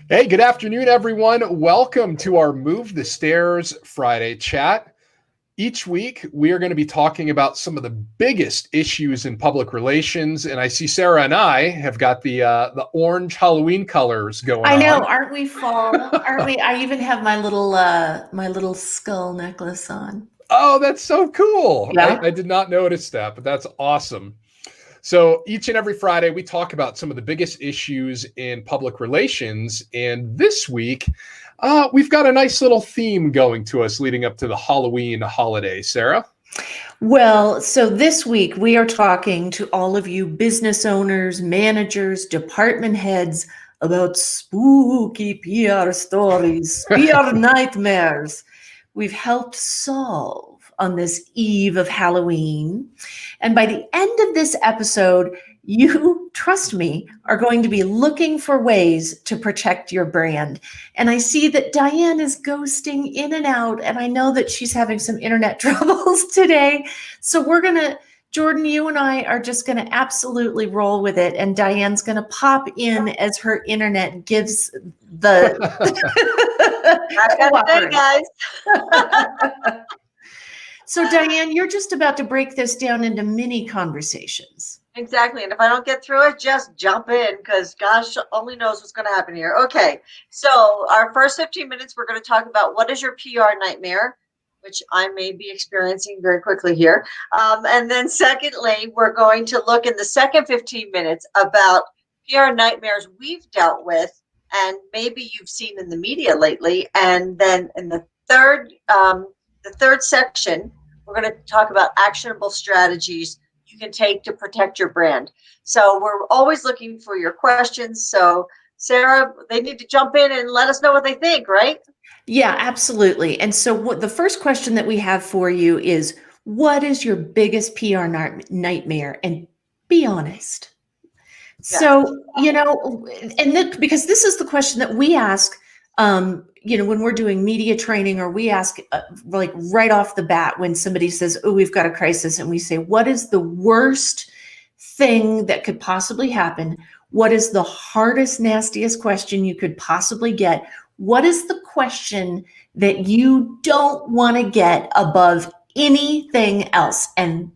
Hey, good afternoon, everyone. Welcome to our Move the Stairs Friday chat. Each week, we are going to be talking about some of the biggest issues in public relations, and I see Sarah and I have got the orange Halloween colors going I know, on. aren't we fall? Aren't we? I even have my little skull necklace on. Oh, that's so cool! I, Yeah. I did not notice that, but that's awesome. So each and every Friday, we talk about some of the biggest issues in public relations. And this week, we've got a nice little theme going to us leading up to the Halloween holiday. Sarah? Well, so this week we are talking to all of you business owners, managers, department heads about spooky PR stories, PR nightmares we've helped solve on this eve of Halloween. And by the end of this episode, you, trust me, are going to be looking for ways to protect your brand. And I see that Diane is ghosting in and out, and I know that she's having some internet troubles today. So Jordan, you and I are just going to absolutely roll with it. And Diane's going to pop in as her internet gives the. I got a day, guys. So, Diane, you're just about to break this down into mini conversations. Exactly. And if I don't get through it, just jump in because gosh only knows what's going to happen here. Okay. So our first 15 minutes, we're going to talk about what is your PR nightmare, which I may be experiencing very quickly here. And then secondly, we're going to look in the second 15 minutes about PR nightmares we've dealt with and maybe you've seen in the media lately. And then in the third section, we're going to talk about actionable strategies you can take to protect your brand. So we're always looking for your questions. So Sarah, they need to jump in and let us know what they think, right? Yeah, absolutely. And so what the first question that we have for you is, what is your biggest PR nightmare? And be honest. Yes. So, because this is the question that we ask, when we're doing media training, or we ask like right off the bat when somebody says, oh, we've got a crisis, and we say, what is the worst thing that could possibly happen? What is the hardest, nastiest question you could possibly get? What is the question that you don't want to get above anything else? And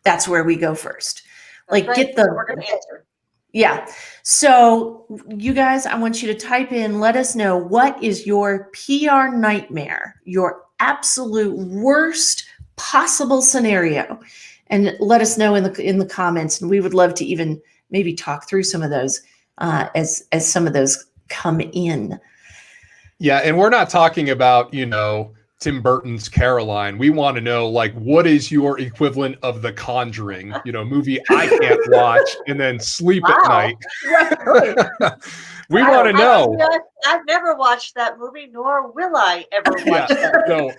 that's where we go first. That's Like, right. get the. We're going to answer. Yeah. So you guys, I want you to type in, let us know, what is your PR nightmare, your absolute worst possible scenario, and let us know in the comments. And we would love to even maybe talk through some of those as some of those come in. Yeah, and we're not talking about, Tim Burton's Caroline. We want to know, like, what is your equivalent of The Conjuring, movie I can't watch and then sleep at night. We want to know. I've never watched that movie, nor will I ever watch that.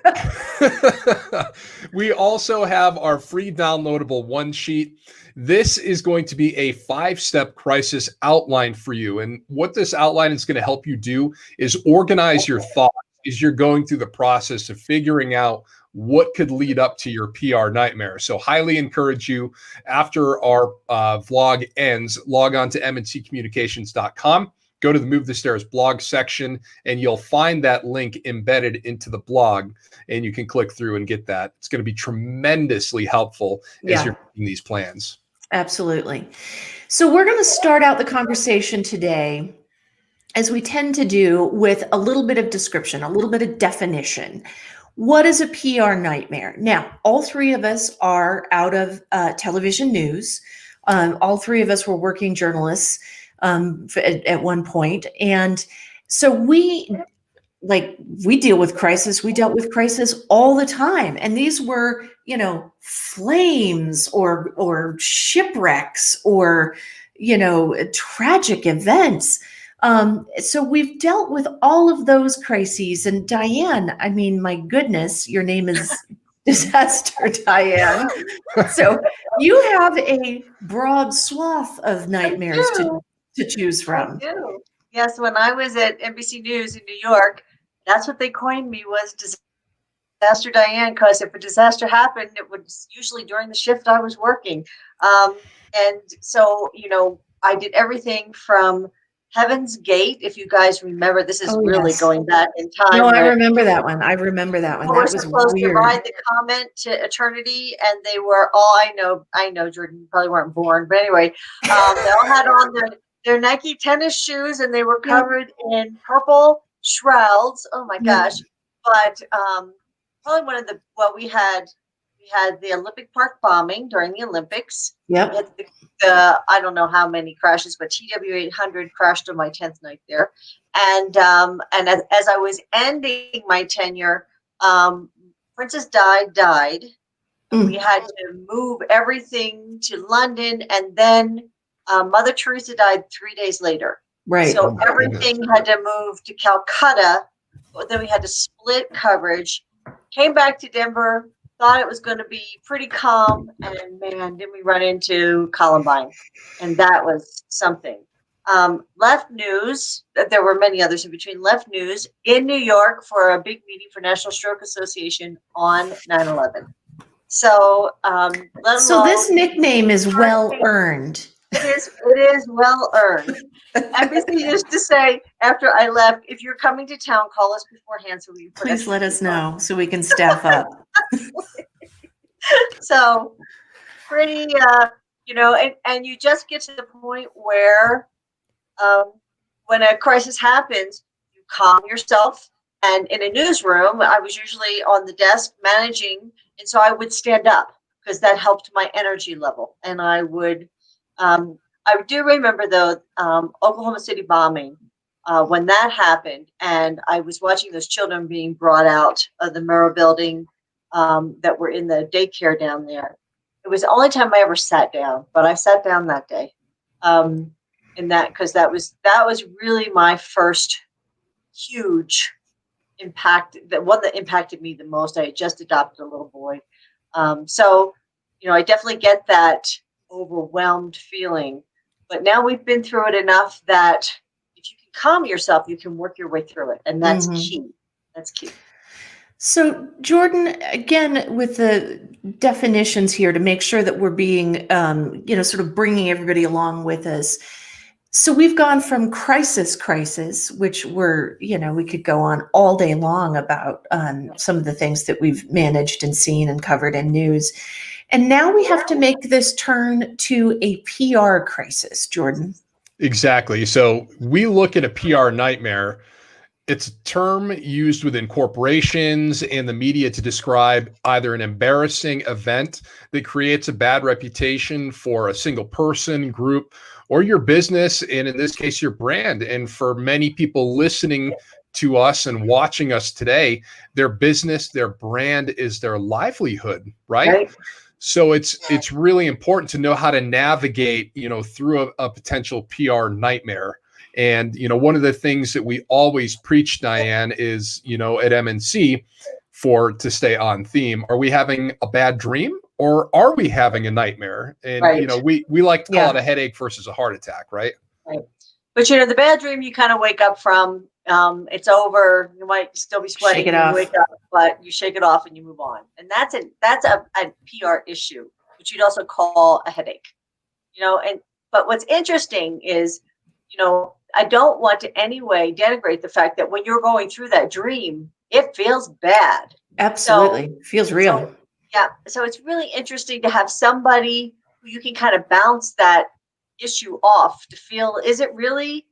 No. We also have our free downloadable one sheet. This is going to be a 5-step crisis outline for you. And what this outline is going to help you do is organize your thoughts as you're going through the process of figuring out what could lead up to your PR nightmare. So highly encourage you, after our vlog ends, log on to mncommunications.com, go to the Move the Stairs blog section, and you'll find that link embedded into the blog, and you can click through and get that. It's going to be tremendously helpful as you're making these plans. Absolutely. So we're going to start out the conversation today, as we tend to do, with a little bit of description, a little bit of definition. What is a PR nightmare? Now, all three of us are out of television news. All three of us were working journalists at one point. And so we deal with crisis. We dealt with crisis all the time. And these were, flames or shipwrecks or, tragic events. So we've dealt with all of those crises. And Diane, I mean, my goodness, your name is Disaster Diane. So you have a broad swath of nightmares to choose from. I do. Yes, when I was at NBC News in New York, that's what they coined me, was Disaster Diane, because if a disaster happened, it was usually during the shift I was working. And so, I did everything from Heaven's Gate, if you guys remember, this is Oh, really yes. going back in time. No, I where remember that one. I remember that one. people were That was supposed to weird. ride the comet to eternity, and they were all, I know, Jordan, you probably weren't born, but anyway, they all had on their Nike tennis shoes, and they were Yeah. covered in purple shrouds. Oh my Yeah. gosh! But probably one of the we had the Olympic Park bombing during the Olympics. We Yep. had the I don't know how many crashes, but TW 800 crashed on my 10th night there. And as I was ending my tenure, Princess Di died. We had to move everything to London, and then Mother Teresa died 3 days later. Right. So everything had to move to Calcutta. But then we had to split coverage. Came back to Denver, thought it was going to be pretty calm, and man, did we run into Columbine, and that was something. Left News, there were many others in between. Left News in New York for a big meeting for National Stroke Association on 9/11. So, So this nickname is well earned. It is well earned. NBC used to say after I left, if you're coming to town, call us beforehand so we can put Please let us know so we can staff up. So pretty, and you just get to the point where when a crisis happens, you calm yourself. And in a newsroom, I was usually on the desk managing, and so I would stand up because that helped my energy level. And I do remember though, Oklahoma City bombing, when that happened, and I was watching those children being brought out of the Murrah building that were in the daycare down there. It was the only time I ever sat down, but I sat down that day. In that, because that was really my first huge impact, the one that impacted me the most. I had just adopted a little boy. So, I definitely get that overwhelmed feeling. But now we've been through it enough that if you can calm yourself, you can work your way through it. And that's key. That's key. So, Jordan, again, with the definitions here to make sure that we're being, sort of bringing everybody along with us. So we've gone from crisis, which we could go on all day long about some of the things that we've managed and seen and covered in news. And now we have to make this turn to a PR crisis, Jordan. Exactly. So we look at a PR nightmare. It's a term used within corporations and the media to describe either an embarrassing event that creates a bad reputation for a single person, group, or your business, and in this case, your brand. And for many people listening to us and watching us today, their business, their brand is their livelihood, right? So it's really important to know how to navigate, through a potential PR nightmare. And, one of the things that we always preach, Diane, is, at MNC, to stay on theme, are we having a bad dream or are we having a nightmare? And, we like to call it a headache versus a heart attack, right? Right. But, the bad dream you kind of wake up from, it's over. You might still be sweating when you wake up, but you shake it off and you move on. And that's a PR issue, which you'd also call a headache, but what's interesting is, I don't want to any way denigrate the fact that when you're going through that dream, it feels bad. Absolutely. Feels real. So it's really interesting to have somebody who you can kind of bounce that issue off to feel, is it really,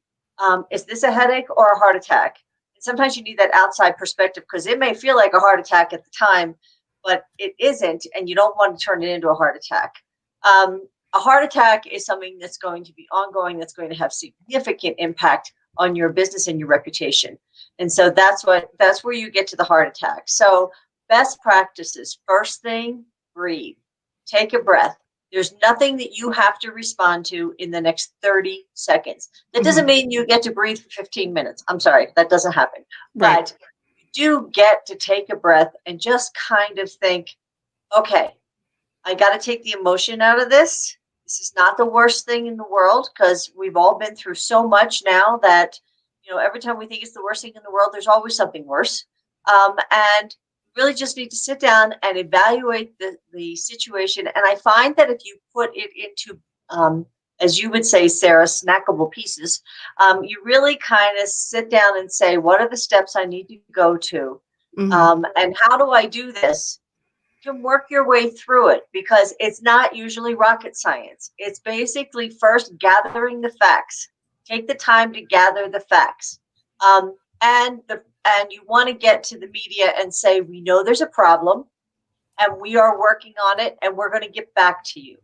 is this a headache or a heart attack? And sometimes you need that outside perspective because it may feel like a heart attack at the time, but it isn't, and you don't want to turn it into a heart attack. A heart attack is something that's going to be ongoing, that's going to have significant impact on your business and your reputation. And so that's where you get to the heart attack. So best practices, first thing, breathe, take a breath. There's nothing that you have to respond to in the next 30 seconds. That doesn't mean you get to breathe for 15 minutes. I'm sorry, that doesn't happen. Right. But you do get to take a breath and just kind of think, okay, I got to take the emotion out of this. This is not the worst thing in the world because we've all been through so much now that, every time we think it's the worst thing in the world, there's always something worse. And really just need to sit down and evaluate the situation. And I find that if you put it into as you would say, Sarah, snackable pieces. You really kind of sit down and say, what are the steps I need to go to? And how do I do this? You can work your way through it because it's not usually rocket science. It's basically first gathering the facts. Take the time to gather the facts. And you want to get to the media and say, we know there's a problem and we are working on it and we're going to get back to you.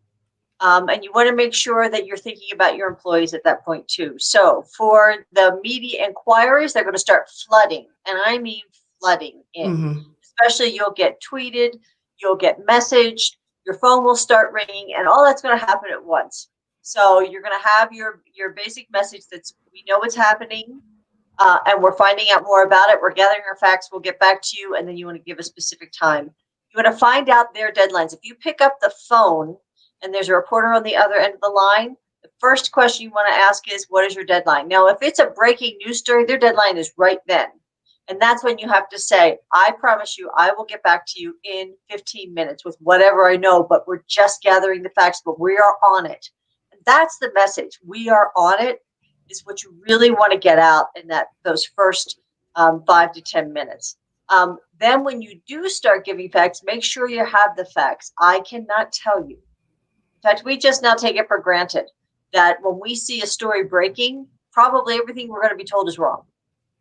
And you want to make sure that you're thinking about your employees at that point too. So for the media inquiries, they're going to start flooding, and I mean flooding in. Especially you'll get tweeted, you'll get messaged, your phone will start ringing, and all that's going to happen at once. So you're going to have your basic message that's, we know what's happening, and we're finding out more about it. We're gathering our facts. We'll get back to you, and then you want to give a specific time. You want to find out their deadlines. If you pick up the phone and there's a reporter on the other end of the line, the first question you want to ask is, what is your deadline? Now, if it's a breaking news story, their deadline is right then. And that's when you have to say, I promise you, I will get back to you in 15 minutes with whatever I know, but we're just gathering the facts, but we are on it. And that's the message. We are on it is what you really want to get out in those first 5 to 10 minutes. Then when you do start giving facts, make sure you have the facts. I cannot tell you. In fact, we just now take it for granted that when we see a story breaking, probably everything we're going to be told is wrong.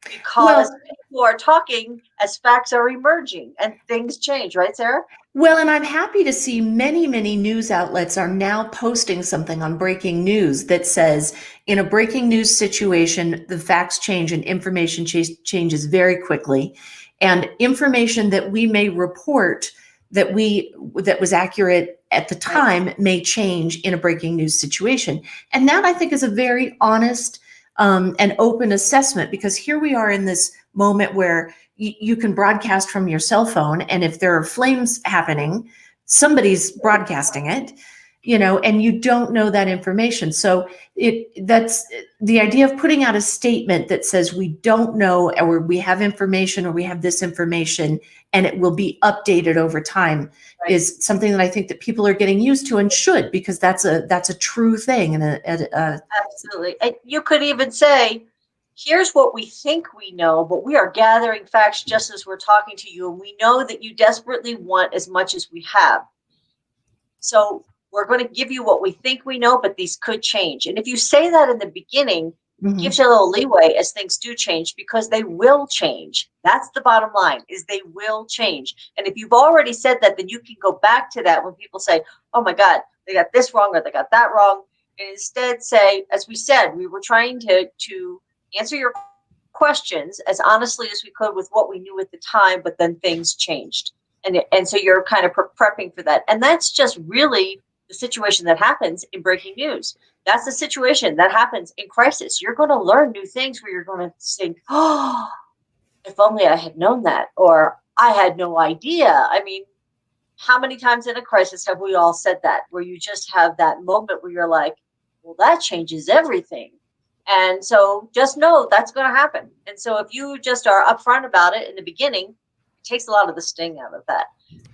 Because people are talking as facts are emerging and things change, right, Sarah? Well, and I'm happy to see many, many news outlets are now posting something on breaking news that says, in a breaking news situation, the facts change and information changes very quickly. And information that we may report that was accurate at the time may change in a breaking news situation. And that, I think, is a very honest and open assessment, because here we are in this moment where you can broadcast from your cell phone, and if there are flames happening, somebody's broadcasting it, and you don't know that information. So that's the idea of putting out a statement that says we don't know, or we have information, or we have this information, and it will be updated over time, is something that I think that people are getting used to and should, because that's a true thing. And absolutely. And you could even say, here's what we think we know, but we are gathering facts just as we're talking to you. And we know that you desperately want as much as we have. So we're going to give you what we think we know, but these could change. And if you say that in the beginning, it gives you a little leeway as things do change, because they will change. That's the bottom line, is they will change. And if you've already said that, then you can go back to that when people say, oh my God, they got this wrong or they got that wrong. And instead say, as we said, we were trying to answer your questions as honestly as we could with what we knew at the time, but then things changed. And so you're kind of prepping for that. And that's just really the situation that happens in breaking news. That's the situation that happens in crisis. You're going to learn new things where you're going to think, oh, if only I had known that, or I had no idea. I mean, how many times in a crisis have we all said that, where you just have that moment where you're like, well, that changes everything. And so just know that's going to happen. And so if you just are upfront about it in the beginning, it takes a lot of the sting out of that.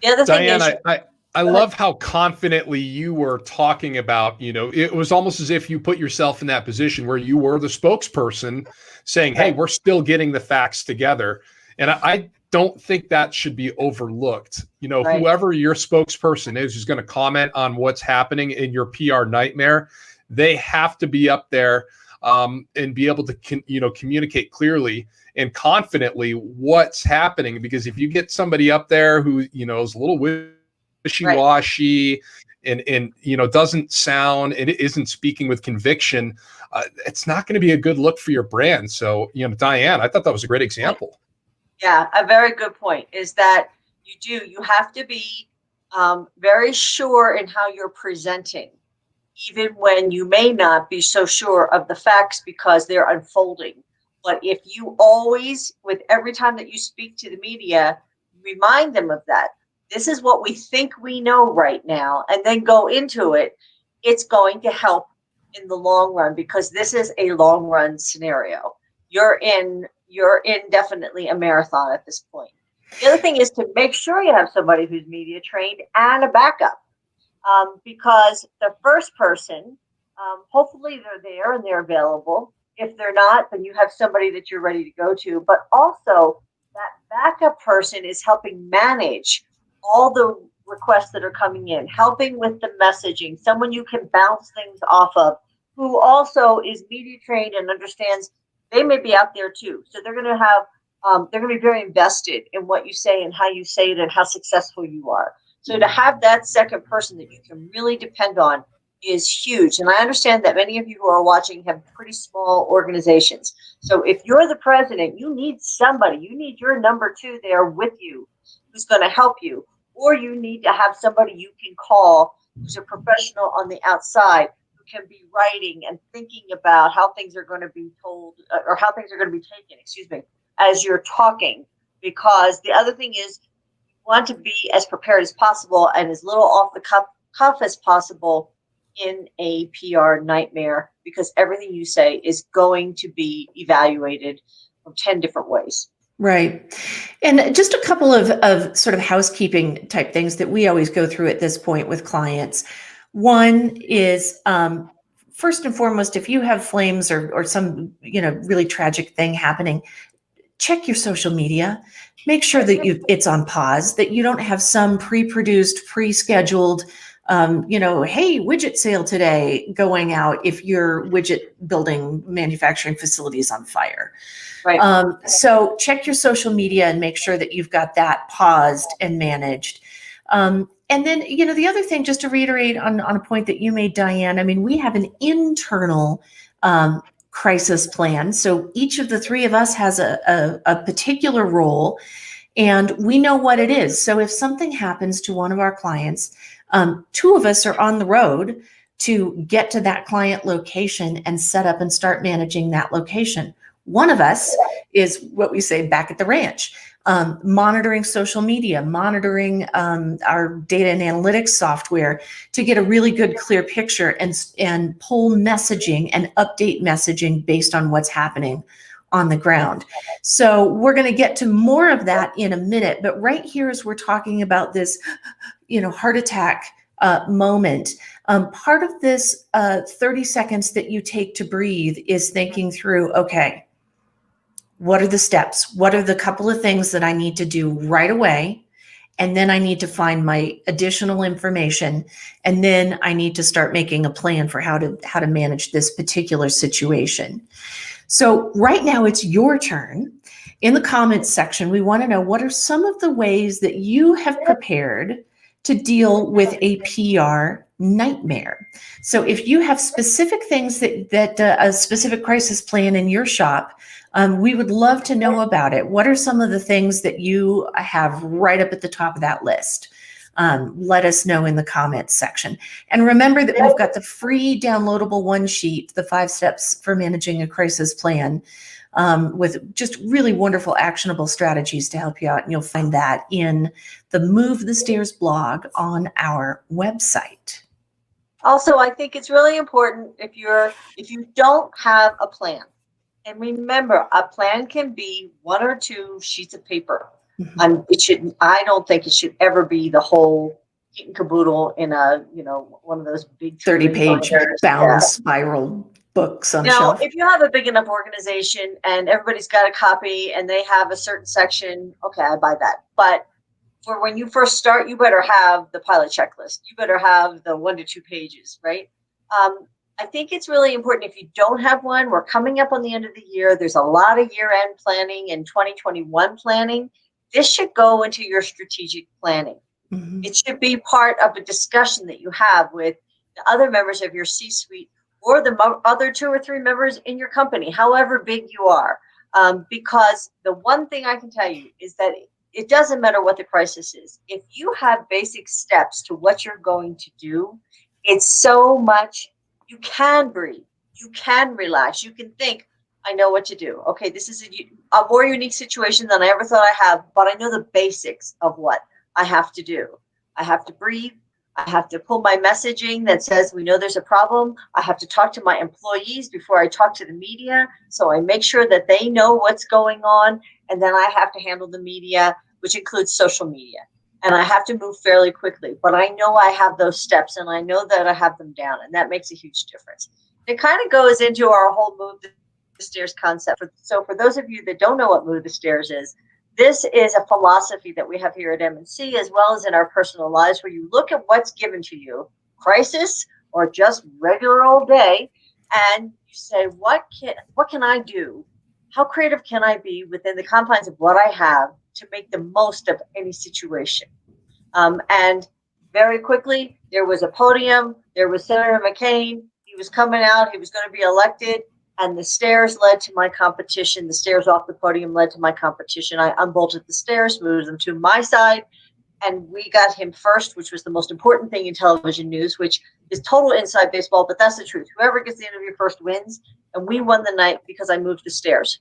The other Diane, thing is, I love how confidently you were talking about, it was almost as if you put yourself in that position where you were the spokesperson saying, hey, we're still getting the facts together. And I don't think that should be overlooked. Whoever your spokesperson is who's going to comment on what's happening in your PR nightmare, they have to be up there and be able to, communicate clearly and confidently what's happening. Because if you get somebody up there who, is a little wishy-washy and doesn't sound, and isn't speaking with conviction, it's not going to be a good look for your brand. So, Diane, I thought that was a great example. Yeah, a very good point is that you have to be very sure in how you're presenting, even when you may not be so sure of the facts because they're unfolding. But if you always, with every time that you speak to the media, remind them of that. This is what we think we know right now, and then go into it. It's going to help in the long run, because this is a long run scenario. You're in definitely a marathon at this point. The other thing is to make sure you have somebody who's media trained and a backup, because the first person Hopefully they're there and they're available. If they're not, then you have somebody that you're ready to go to. But also, that backup person is helping manage all the requests that are coming in, helping with the messaging, someone you can bounce things off of, who also is media trained and understands they may be out there too. So they're going to have, they're going to be very invested in what you say and how you say it and how successful you are. So to have that second person that you can really depend on is huge. And I understand that many of you who are watching have pretty small organizations. So if you're the president, you need somebody, you need your number two there with you who's going to help you, or you need to have somebody you can call who's a professional on the outside who can be writing and thinking about how things are going to be told or how things are going to be taken, as you're talking. Because the other thing is you want to be as prepared as possible and as little off the cuff as possible in a PR nightmare, because everything you say is going to be evaluated from 10 different ways. Right. And just a couple of sort of housekeeping type things that we always go through at this point with clients. One is, first and foremost, if you have flames or some, really tragic thing happening, check your social media. Make sure that it's on pause, that you don't have some pre-produced, pre-scheduled, hey, widget sale today going out if your widget building manufacturing facility is on fire. Right. So check your social media and make sure that you've got that paused and managed. And then, the other thing, just to reiterate on a point that you made, Diane, I mean, we have an internal crisis plan. So each of the three of us has a particular role, and we know what it is. So if something happens to one of our clients, two of us are on the road to get to that client location and set up and start managing that location. One of us is what we say back at the ranch, monitoring social media, monitoring our data and analytics software to get a really good, clear picture and pull messaging and update messaging based on what's happening on the ground. So we're going to get to more of that in a minute. But right here, as we're talking about this, heart attack moment, part of this 30 seconds that you take to breathe is thinking through, okay, what are the steps? What are the couple of things that I need to do right away? And then I need to find my additional information. And then I need to start making a plan for how to manage this particular situation. So right now it's your turn. In the comments section, we want to know, what are some of the ways that you have prepared to deal with a PR nightmare? So if you have specific things that a specific crisis plan in your shop, we would love to know about it. What are some of the things that you have right up at the top of that list? Let us know in the comments section. And remember that we've got the free downloadable one sheet, the 5 steps for managing a crisis plan, with just really wonderful actionable strategies to help you out. And you'll find that in the Move the Stairs blog on our website. Also, I think it's really important if you don't have a plan, and remember, a plan can be 1 or 2 sheets of paper. Mm-hmm. I don't think it should ever be the whole kit and caboodle in one of those big 30-page bound spiral books on a shelf. If you have a big enough organization and everybody's got a copy and they have a certain section, okay, I buy that. But for when you first start, you better have the pilot checklist. You better have the 1 to 2 pages, right? I think it's really important if you don't have one. We're coming up on the end of the year. There's a lot of year-end planning and 2021 planning. This should go into your strategic planning. Mm-hmm. It should be part of a discussion that you have with the other members of your C-suite or the other 2 or 3 members in your company, however big you are. Because the one thing I can tell you is that it doesn't matter what the crisis is. If you have basic steps to what you're going to do, it's so much. You can breathe. You can relax. You can think, I know what to do. Okay, this is a more unique situation than I ever thought I have, but I know the basics of what I have to do. I have to breathe. I have to pull my messaging that says we know there's a problem. I have to talk to my employees before I talk to the media. So I make sure that they know what's going on. And then I have to handle the media, which includes social media. and I have to move fairly quickly, but I know I have those steps and I know that I have them down, and that makes a huge difference. It kind of goes into our whole move the stairs concept. So for those of you that don't know what move the stairs is, this is a philosophy that we have here at M&C as well as in our personal lives, where you look at what's given to you, crisis or just regular old day, and you say, what can I do? How creative can I be within the confines of what I have to make the most of any situation? And very quickly, there was a podium. There was Senator McCain. He was coming out. He was going to be elected. And the stairs led to my competition. The stairs off the podium led to my competition. I unbolted the stairs, moved them to my side, and we got him first, which was the most important thing in television news, which is total inside baseball, but that's the truth. Whoever gets the interview first wins, and we won the night because I moved the stairs.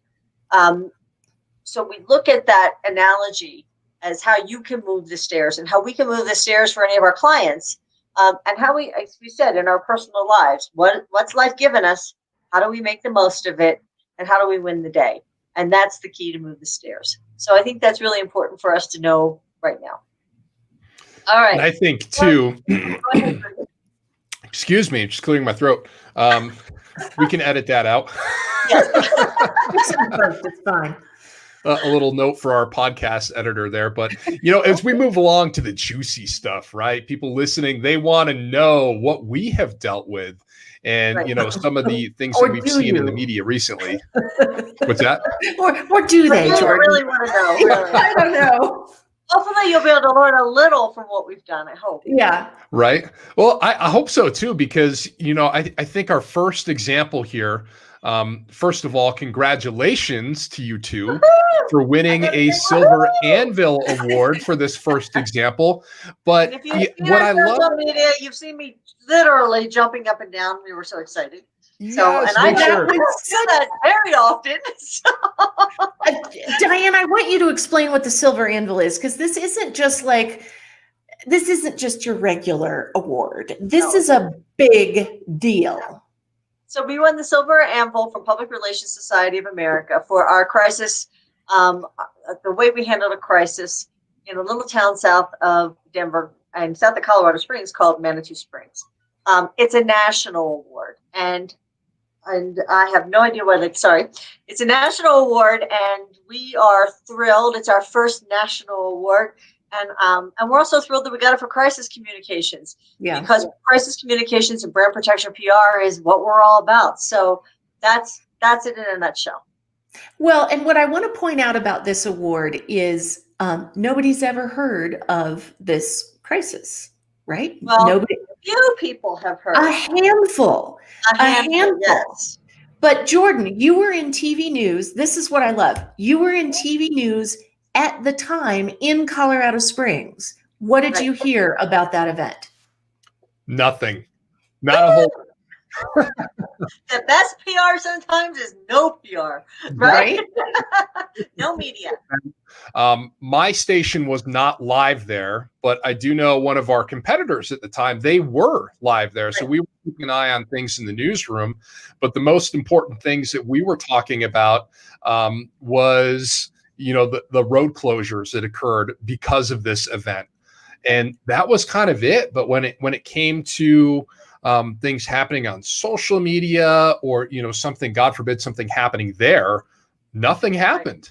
So we look at that analogy as how you can move the stairs and how we can move the stairs for any of our clients, and how we, as we said, in our personal lives, what's life given us? How do we make the most of it? And how do we win the day? And that's the key to move the stairs. So I think that's really important for us to know right now. All right. And I think too, excuse me, just clearing my throat. We can edit that out. Yes. It's fine. A little note for our podcast editor there. But, as we move along to the juicy stuff, right? People listening, they want to know what we have dealt with and, Right. Some of the things Or that we've do seen in you? the media recently. What's that? Or do they, I Jordan? really want to know. Really. I don't know. Hopefully you'll be able to learn a little from what we've done, I hope. Yeah. Right. Well, I hope so too, because, I think our first example here, first of all, congratulations to you two for winning a Silver Anvil Award for this first example. But And if you've seen what our I love, social media, you've seen me literally jumping up and down. We were so excited. So, yes, and I we do sure. that very often. So. Diane, I want you to explain what the Silver Anvil is, because this isn't just your regular award. This is a big deal. So we won the Silver Anvil from Public Relations Society of America for our crisis, the way we handled a crisis in a little town south of Denver and south of Colorado Springs called Manitou Springs. It's a national award, and I have no idea what it's a national award, and we are thrilled. It's our first national award. And we're also thrilled that we got it for crisis communications, because crisis communications and brand protection PR is what we're all about. So that's it in a nutshell. Well, and what I want to point out about this award is nobody's ever heard of this crisis, right? Well, few people have heard. A handful. A handful. Yes. But Jordan, you were in TV news. This is what I love. You were in TV news at the time in Colorado Springs. What did you hear about that event? Nothing. Not a whole. The best PR sometimes is no PR, right? No media. My station was not live there, but I do know one of our competitors at the time, they were live there. So we were keeping an eye on things in the newsroom. But the most important things that we were talking about was, the road closures that occurred because of this event. And that was kind of it. But when it came to things happening on social media or, something, God forbid, something happening there, nothing happened.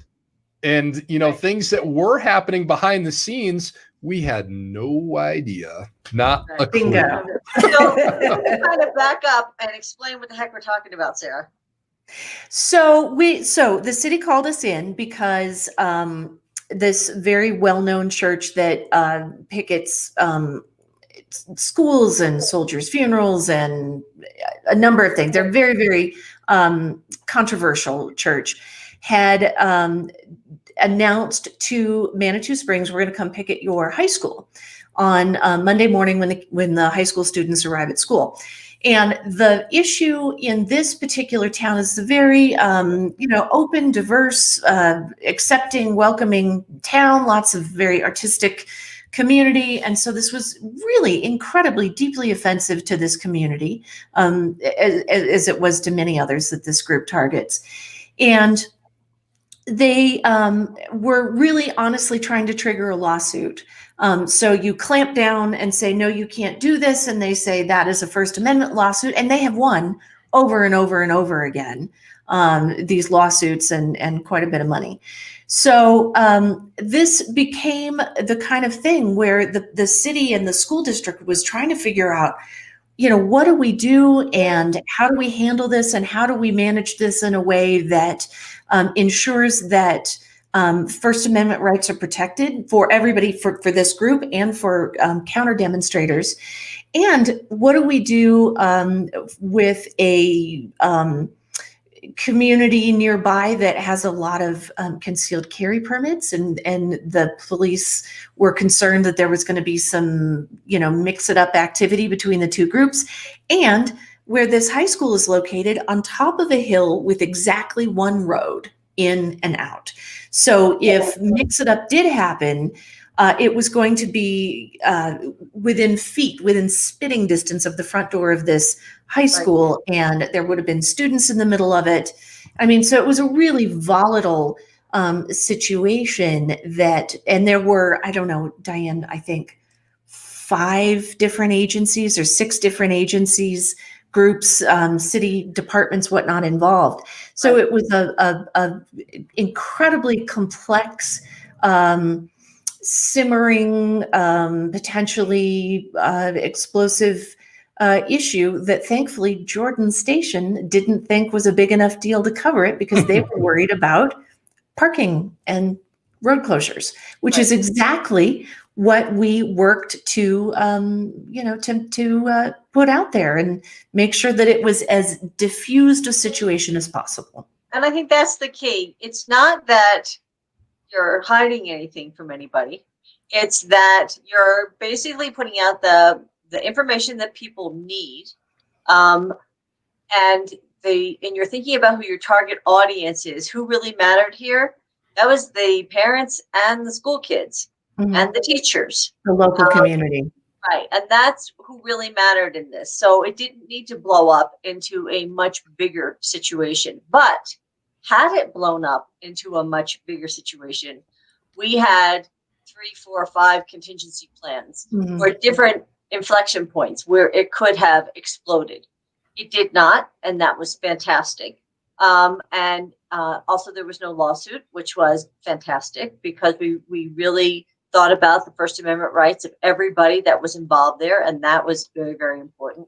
And, things that were happening behind the scenes, we had no idea. Not a clue. Bingo. So kind of back up and explain what the heck we're talking about, Sarah. So the city called us in because this very well-known church that pickets schools and soldiers' funerals and a number of things. They're very, very controversial church. Had announced to Manitou Springs, we're going to come picket your high school on Monday morning when the high school students arrive at school. And the issue in this particular town is a very, open, diverse, accepting, welcoming town, lots of very artistic community. And so this was really incredibly deeply offensive to this community, as it was to many others that this group targets. And they were really honestly trying to trigger a lawsuit. So you clamp down and say, no, you can't do this. And they say that is a First Amendment lawsuit. And they have won over and over and over again, these lawsuits and quite a bit of money. So this became the kind of thing where the city and the school district was trying to figure out, what do we do and how do we handle this and how do we manage this in a way that ensures that First Amendment rights are protected for everybody, for this group and for counter demonstrators. And what do we do with a community nearby that has a lot of concealed carry permits, and the police were concerned that there was going to be some, mix it up activity between the two groups, and where this high school is located on top of a hill with exactly one road in and out. So if mix it up did happen, it was going to be within spitting distance of the front door of this high school, and there would have been students in the middle of it. I mean, so it was a really volatile situation and there were, I don't know, Diane, I think 5 different agencies or 6 different agencies, groups, city departments, whatnot involved. So it was a incredibly complex, simmering, potentially explosive issue that thankfully Jordan Station didn't think was a big enough deal to cover it, because they were worried about parking and road closures, which is exactly what we worked to put out there and make sure that it was as diffused a situation as possible. And I think that's the key. It's not that you're hiding anything from anybody. It's that you're basically putting out the information that people need, and you're thinking about who your target audience is. Who really mattered here? That was the parents and the school kids and the teachers, the local community. Right, and that's who really mattered in this. So it didn't need to blow up into a much bigger situation. But had it blown up into a much bigger situation, we had 3, 4, 5 contingency plans or different inflection points where it could have exploded. It did not, and that was fantastic. And also there was no lawsuit, which was fantastic, because we really thought about the First Amendment rights of everybody that was involved there, and that was very, very important.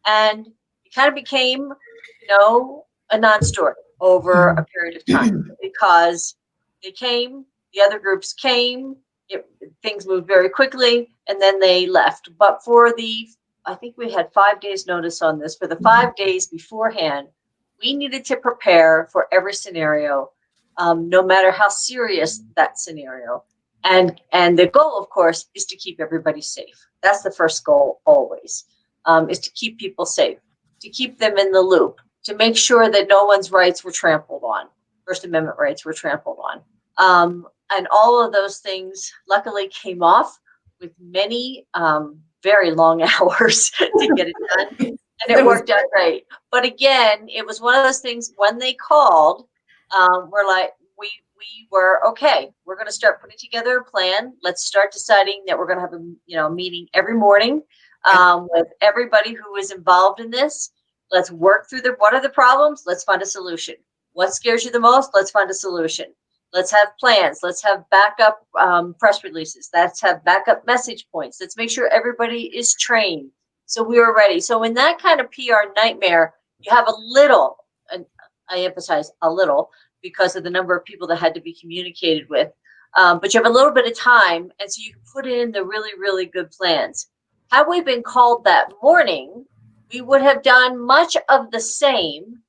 And it kind of became, a non-story over a period of time, because they came, the other groups came, things moved very quickly, and then they left. But I think we had 5 days notice on this. For the 5 days beforehand, we needed to prepare for every scenario, no matter how serious that scenario. And the goal, of course, is to keep everybody safe. That's the first goal always, is to keep people safe, to keep them in the loop, to make sure that no one's rights were trampled on, First Amendment rights were trampled on. And all of those things luckily came off with many very long hours to get it done. And it worked out great. But again, it was one of those things when they called, we're like, we were, okay, we're going to start putting together a plan. Let's start deciding that we're going to have a meeting every morning with everybody who is involved in this. Let's work through what are the problems? Let's find a solution. What scares you the most? Let's find a solution. Let's have plans. Let's have backup press releases. Let's have backup message points. Let's make sure everybody is trained. So we were ready. So in that kind of PR nightmare, you have a little, and I emphasize a little, because of the number of people that had to be communicated with. But you have a little bit of time, and so you can put in the really, really good plans. Had we been called that morning, we would have done much of the same,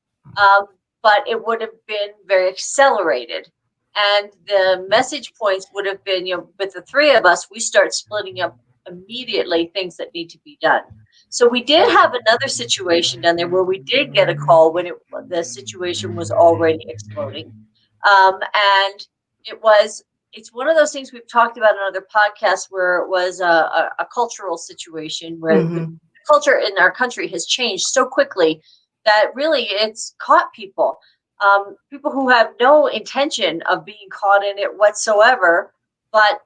but it would have been very accelerated. And the message points would have been, with the 3 of us, we start splitting up immediately things that need to be done. So we did have another situation down there where we did get a call when the situation was already exploding. And it's one of those things we've talked about in other podcasts, where it was a cultural situation where the culture in our country has changed so quickly that really it's caught people. people who have no intention of being caught in it whatsoever, but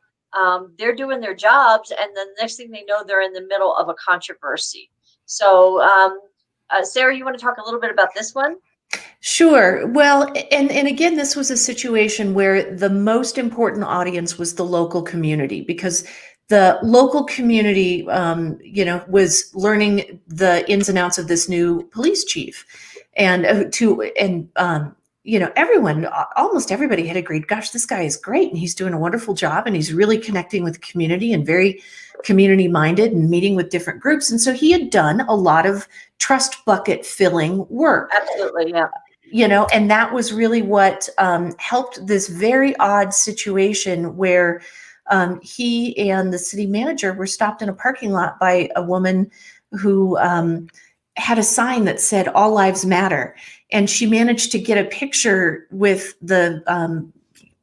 they're doing their jobs, and then the next thing they know, they're in the middle of a controversy. So, Sarah, you want to talk a little bit about this one? Sure. Well, and again, this was a situation where the most important audience was the local community, because the local community, was learning the ins and outs of this new police chief, and everyone, almost everybody had agreed, gosh, this guy is great, and he's doing a wonderful job, and he's really connecting with the community and very community minded and meeting with different groups. And so he had done a lot of trust bucket filling work. Absolutely, yeah. And that was really what helped this very odd situation where he and the city manager were stopped in a parking lot by a woman who had a sign that said "All Lives Matter," and she managed to get a picture with the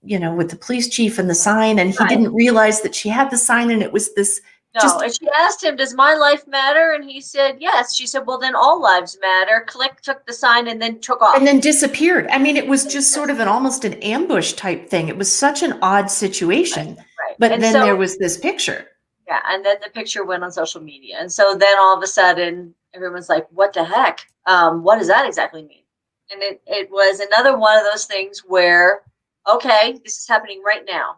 with the police chief and the sign, and he didn't realize that she had the sign, and it was this. No, and she asked him, "Does my life matter?" And he said, "Yes." She said, "Well, then all lives matter." Click, took the sign, and then took off. And then disappeared. I mean, it was just sort of almost an ambush type thing. It was such an odd situation. Right. But then there was this picture. Yeah, and then the picture went on social media. And so then all of a sudden, everyone's like, what the heck? What does that exactly mean? And it was another one of those things where, okay, this is happening right now.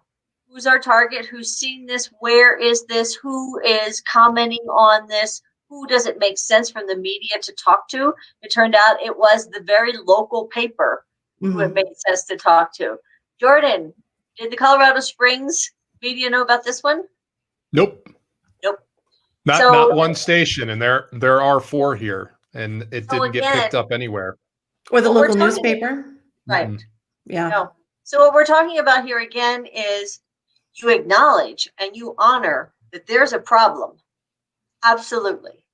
Who's our target? Who's seen this? Where is this? Who is commenting on this? Who does it make sense from the media to talk to? It turned out it was the very local paper who it made sense to talk to. Jordan, did the Colorado Springs media know about this one? Nope. So, not one station, and there are 4 here, and it didn't get picked up anywhere. Or the local newspaper. Right. Mm-hmm. Yeah. No. So what we're talking about here again is you acknowledge and you honor that there's a problem. Absolutely.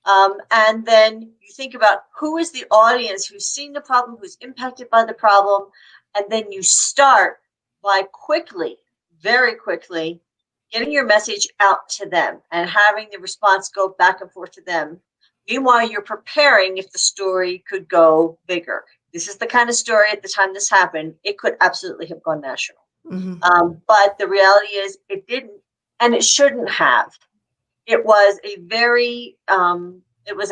And then you think about who is the audience who's seen the problem, who's impacted by the problem, and then you start by quickly, very quickly, getting your message out to them and having the response go back and forth to them. Meanwhile, you're preparing if the story could go bigger. This is the kind of story at the time this happened, it could absolutely have gone national. But the reality is it didn't, and it shouldn't have. It was a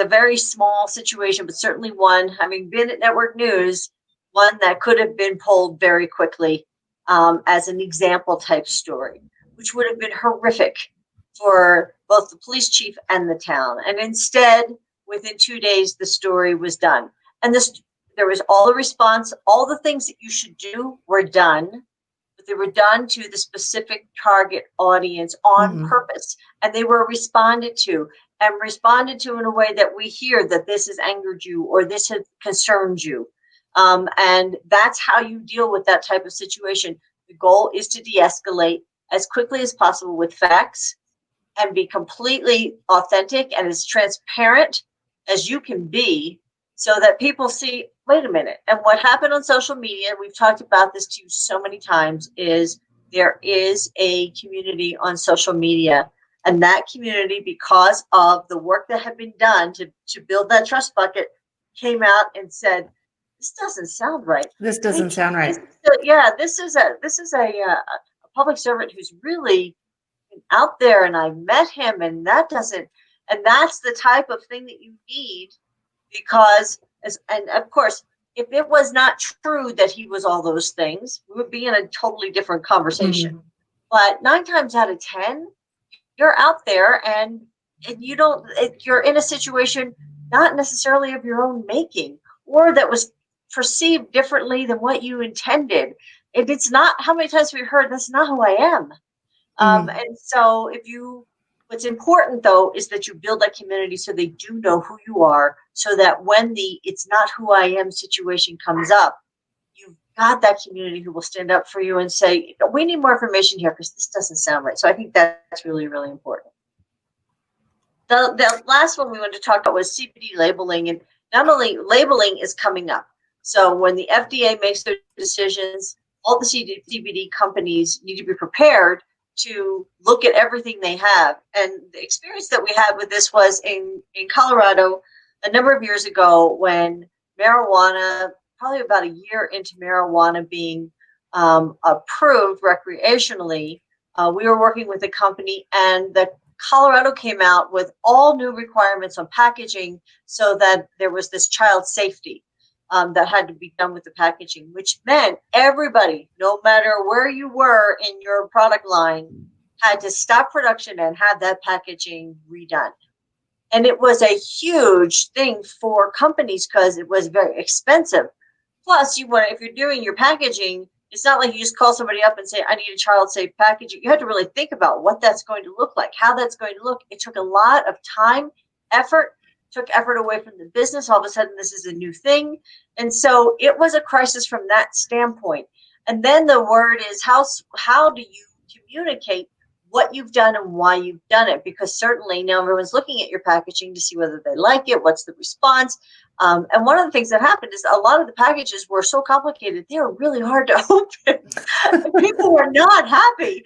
very small situation, but certainly one, having been at Network News, one that could have been pulled very quickly as an example type story, which would have been horrific for both the police chief and the town. And instead, within 2 days, the story was done. And there was all the response, all the things that you should do were done, but they were done to the specific target audience on purpose. And they were responded to in a way that we hear that this has angered you or this has concerned you. And that's how you deal with that type of situation. The goal is to de-escalate as quickly as possible with facts and be completely authentic and as transparent as you can be so that people see, wait a minute. And what happened on social media, we've talked about this to you so many times, is there is a community on social media. And that community, because of the work that had been done to build that trust bucket, came out and said, this doesn't sound right. This doesn't sound right. This is a public servant who's really out there, and I met him, and that's the type of thing that you need, because and of course, if it was not true that he was all those things, we would be in a totally different conversation. But 9 times out of 10, you're out there and you're in a situation not necessarily of your own making, or that was perceived differently than what you intended. It's not, how many times have we heard, that's not who I am. And so what's important though, is that you build that community so they do know who you are, so that when it's not who I am situation comes up, you've got that community who will stand up for you and say, we need more information here because this doesn't sound right. So I think that's really, really important. The last one we wanted to talk about was CBD labeling, and not only labeling is coming up. So when the FDA makes their decisions, all the CBD companies need to be prepared to look at everything they have. And the experience that we had with this was in Colorado a number of years ago, when marijuana probably about a year into marijuana being approved recreationally, we were working with a company, and the Colorado came out with all new requirements on packaging so that there was this child safety that had to be done with the packaging, which meant everybody, no matter where you were in your product line, had to stop production and have that packaging redone. And it was a huge thing for companies because it was very expensive. Plus, if you're doing your packaging, it's not like you just call somebody up and say, I need a child-safe packaging. You have to really think about what that's going to look like, how that's going to look. It took a lot of time, effort, took effort away from the business. All of a sudden, this is a new thing. And so it was a crisis from that standpoint. And then the word is, how do you communicate what you've done and why you've done it? Because certainly now everyone's looking at your packaging to see whether they like it, what's the response. And one of the things that happened is a lot of the packages were so complicated, they were really hard to open. People were not happy.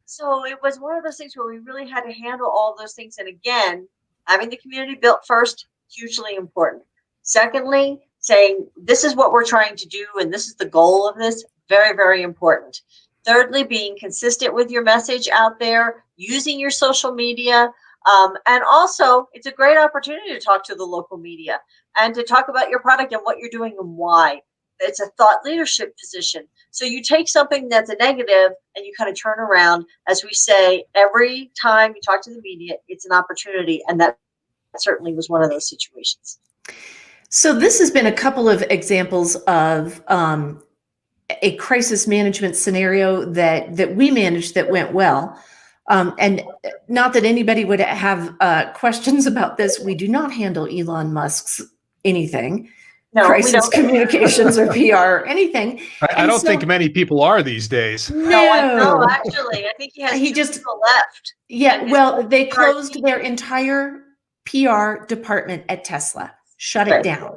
So it was one of those things where we really had to handle all those things. And again, having the community built first, hugely important. Secondly, saying this is what we're trying to do and this is the goal of this, very, very important. Thirdly, being consistent with your message out there, using your social media. And also, it's a great opportunity to talk to the local media and to talk about your product and what you're doing and why. It's a thought leadership position. So you take something that's a negative and you kind of turn around. As we say, every time you talk to the media, it's an opportunity. And that certainly was one of those situations. So this has been a couple of examples of a crisis management scenario that we managed that went well. And not that anybody would have questions about this. We do not handle Elon Musk's anything, no, crisis communications or PR or anything. I don't think many people are these days. No, actually, I think he has two people left. Yeah, well, they closed their entire PR department at Tesla, shut it down.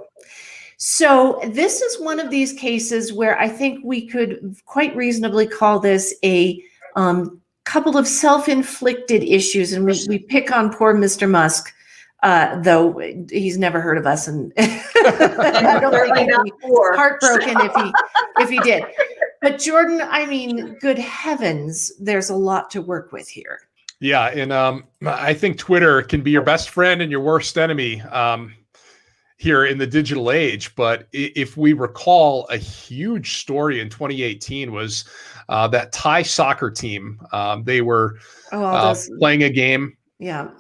So this is one of these cases where I think we could quite reasonably call this a couple of self-inflicted issues. And we pick on poor Mr. Musk, though he's never heard of us. And I don't think he'd be heartbroken if he did. But Jordan, I mean, good heavens, there's a lot to work with here. Yeah, and I think Twitter can be your best friend and your worst enemy here in the digital age. But if we recall, a huge story in 2018 was that Thai soccer team. They were playing a game. Yeah.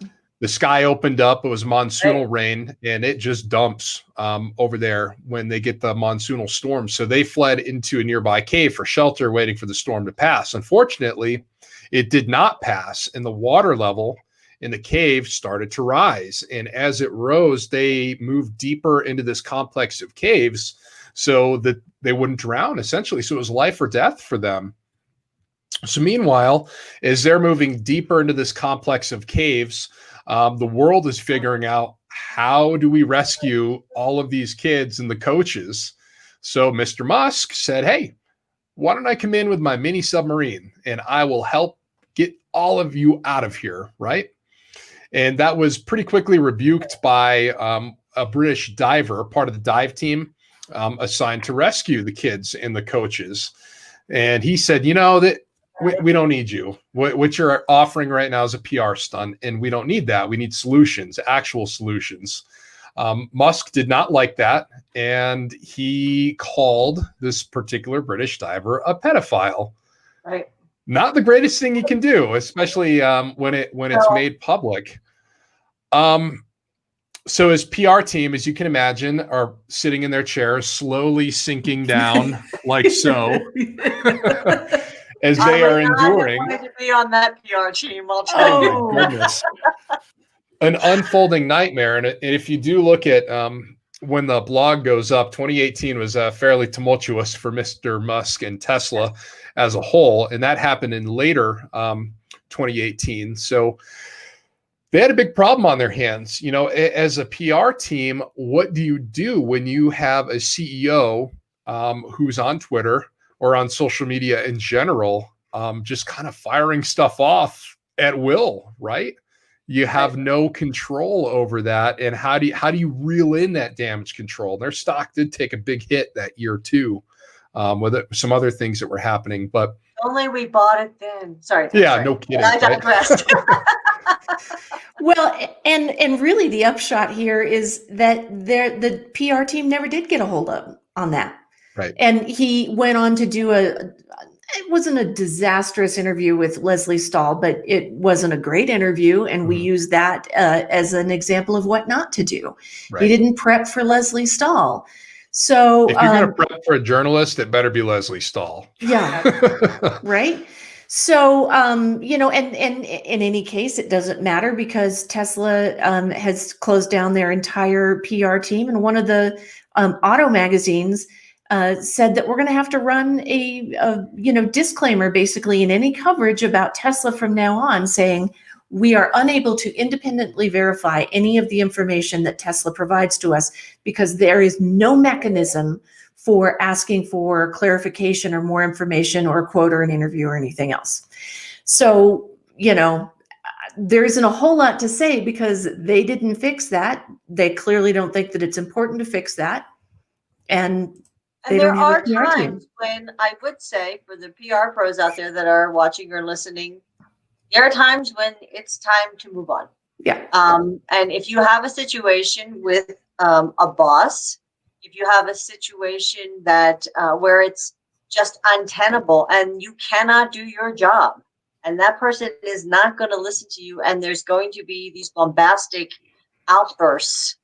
The sky opened up. It was monsoonal rain, and it just dumps over there when they get the monsoonal storm. So they fled into a nearby cave for shelter, waiting for the storm to pass. Unfortunately, it did not pass, and the water level in the cave started to rise. And as it rose, they moved deeper into this complex of caves so that they wouldn't drown, essentially. So it was life or death for them. So meanwhile, as they're moving deeper into this complex of caves, the world is figuring out, how do we rescue all of these kids and the coaches? So Mr. Musk said, hey, why don't I come in with my mini submarine and I will help get all of you out of here, right? And that was pretty quickly rebuked by a British diver, part of the dive team, assigned to rescue the kids and the coaches. And he said, you know, that we don't need you. What you're offering right now is a PR stunt, and we don't need that. We need solutions, actual solutions. Musk did not like that, and he called this particular British diver a pedophile. Right. Not the greatest thing you can do, especially when it's made public. So his PR team, as you can imagine, are sitting in their chairs, slowly sinking down like so, as they are enduring. I wanted to be on that PR team, I'll tell you. Oh, goodness. An unfolding nightmare. And if you do look at when the blog goes up, 2018 was fairly tumultuous for Mr. Musk and Tesla as a whole. And that happened in later 2018. So they had a big problem on their hands. You know, as a PR team, what do you do when you have a CEO who's on Twitter or on social media in general, just kind of firing stuff off at will, right? You have no control over that. And how do you reel in that damage control? Their stock did take a big hit that year too, with some other things that were happening. But only we bought it then. Sorry. yeah, sorry. no kidding. I digressed. Well, and really the upshot here is that the PR team never did get a hold of on that. Right. And he went on to do it wasn't a disastrous interview with Leslie Stahl, but it wasn't a great interview. And we used that as an example of what not to do. Right. He didn't prep for Leslie Stahl. So if you're going to prep for a journalist, it better be Leslie Stahl. Yeah. Right. So, you know, and in any case, it doesn't matter because Tesla has closed down their entire PR team. And one of the auto magazines said that we're going to have to run a disclaimer basically in any coverage about Tesla from now on, saying we are unable to independently verify any of the information that Tesla provides to us because there is no mechanism for asking for clarification or more information or a quote or an interview or anything else. So, you know, there isn't a whole lot to say because they didn't fix that. They clearly don't think that it's important to fix that. And there are times when I would say for the PR pros out there that are watching or listening, there are times when it's time to move on. Yeah. And if you have a situation with a boss, if you have a situation that where it's just untenable and you cannot do your job and that person is not going to listen to you and there's going to be these bombastic outbursts,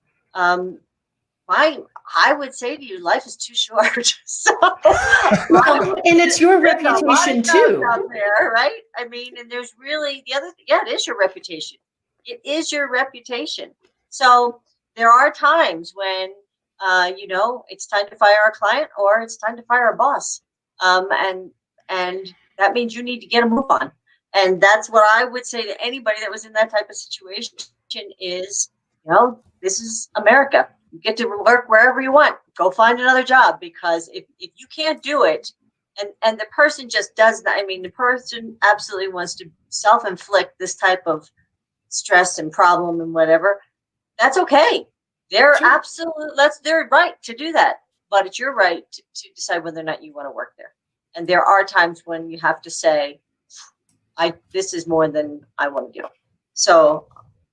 I would say to you, life is too short. So, and it's your reputation too. Out there, right? I mean, and there's really the other thing. Yeah, it is your reputation. It is your reputation. So there are times when, it's time to fire a client or it's time to fire a boss. And that means you need to get a move on. And that's what I would say to anybody that was in that type of situation is, this is America. You get to work wherever you want. Go find another job because if you can't do it and the person just does that, I mean, the person absolutely wants to self-inflict this type of stress and problem and whatever, that's okay. They're their right to do that. But it's your right to decide whether or not you want to work there. And there are times when you have to say, this is more than I want to do. So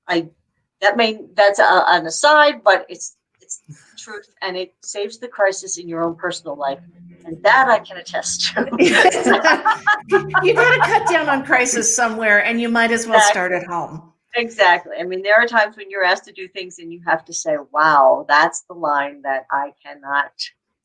that's an aside, but it's the truth, and it saves the crisis in your own personal life, and that I can attest to. You got to cut down on crisis somewhere, and you might as well start at home. Exactly. I mean, there are times when you're asked to do things, and you have to say, "Wow, that's the line that I cannot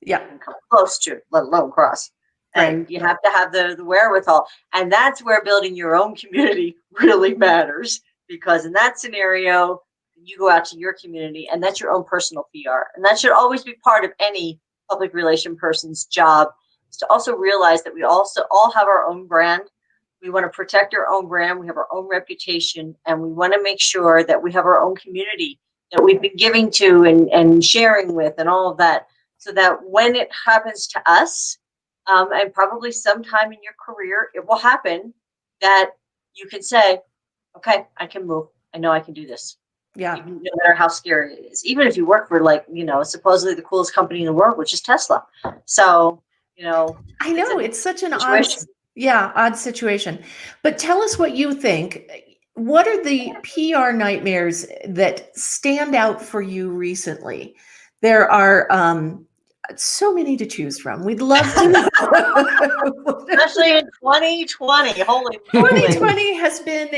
even come close to, let alone cross." Right. And you have to have the wherewithal, and that's where building your own community really matters, because in that scenario, you go out to your community and that's your own personal PR. And that should always be part of any public relation person's job, is to also realize that we also all have our own brand. We want to protect our own brand. We have our own reputation, and we want to make sure that we have our own community that we've been giving to and sharing with and all of that, so that when it happens to us, and probably sometime in your career, it will happen, that you can say, okay, I can move. I know I can do this. Yeah. No matter how scary it is. Even if you work for supposedly the coolest company in the world, which is Tesla. So, I know it's such an odd situation. But tell us what you think. What are the PR nightmares that stand out for you recently? There are so many to choose from. We'd love to know. Especially in 2020. Holy moly. 2020 has been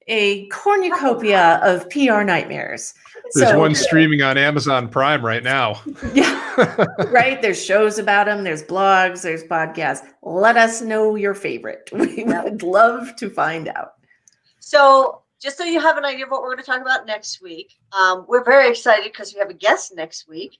a cornucopia of PR nightmares. There's one streaming on Amazon Prime right now. Yeah, right. There's shows about them. There's blogs. There's podcasts. Let us know your favorite. We would love to find out. So just so you have an idea of what we're going to talk about next week, we're very excited because we have a guest next week.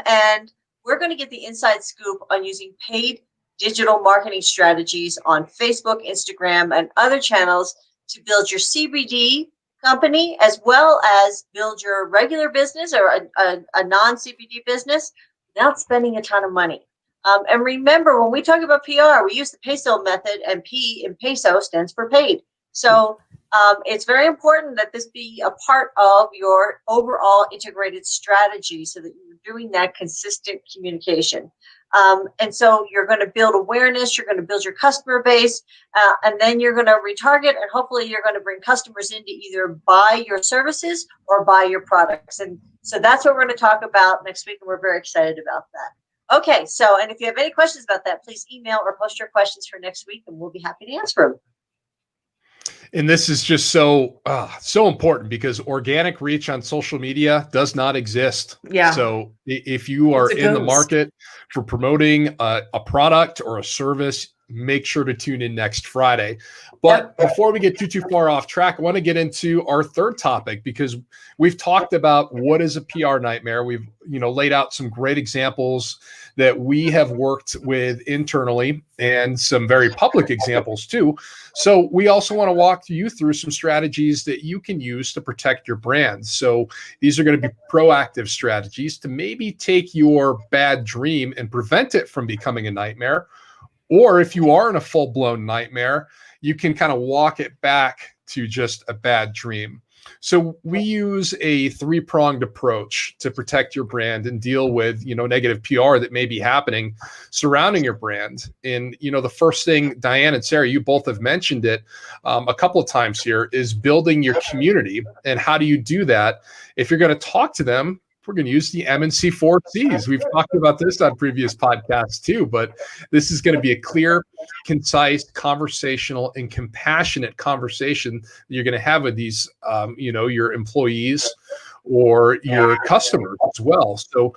And we're going to get the inside scoop on using paid digital marketing strategies on Facebook, Instagram, and other channels to build your CBD company, as well as build your regular business or a non-CBD business without spending a ton of money. And remember, when we talk about PR, we use the peso method, and P in peso stands for paid. So It's very important that this be a part of your overall integrated strategy so that you're doing that consistent communication. And so you're going to build awareness, you're going to build your customer base, and then you're going to retarget, and hopefully you're going to bring customers in to either buy your services or buy your products. And so that's what we're going to talk about next week, and we're very excited about that. Okay, so, and if you have any questions about that, please email or post your questions for next week, and we'll be happy to answer them. And this is just so important because organic reach on social media does not exist. Yeah. So if you are in the market for promoting a product or a service, make sure to tune in next Friday. But before we get too far off track, I want to get into our third topic because we've talked about what is a PR nightmare. We've laid out some great examples that we have worked with internally and some very public examples too. So we also want to walk you through some strategies that you can use to protect your brand. So these are going to be proactive strategies to maybe take your bad dream and prevent it from becoming a nightmare. Or if you are in a full-blown nightmare, you can kind of walk it back to just a bad dream. So we use a three-pronged approach to protect your brand and deal with, negative PR that may be happening surrounding your brand. And, the first thing, Diane and Sarah, you both have mentioned it a couple of times here, is building your community. And how do you do that? If you're going to talk to them, we're going to use the M&C 4 Cs. We've talked about this on previous podcasts too, but this is going to be a clear, concise, conversational, and compassionate conversation that you're going to have with these, your employees or your customers as well. So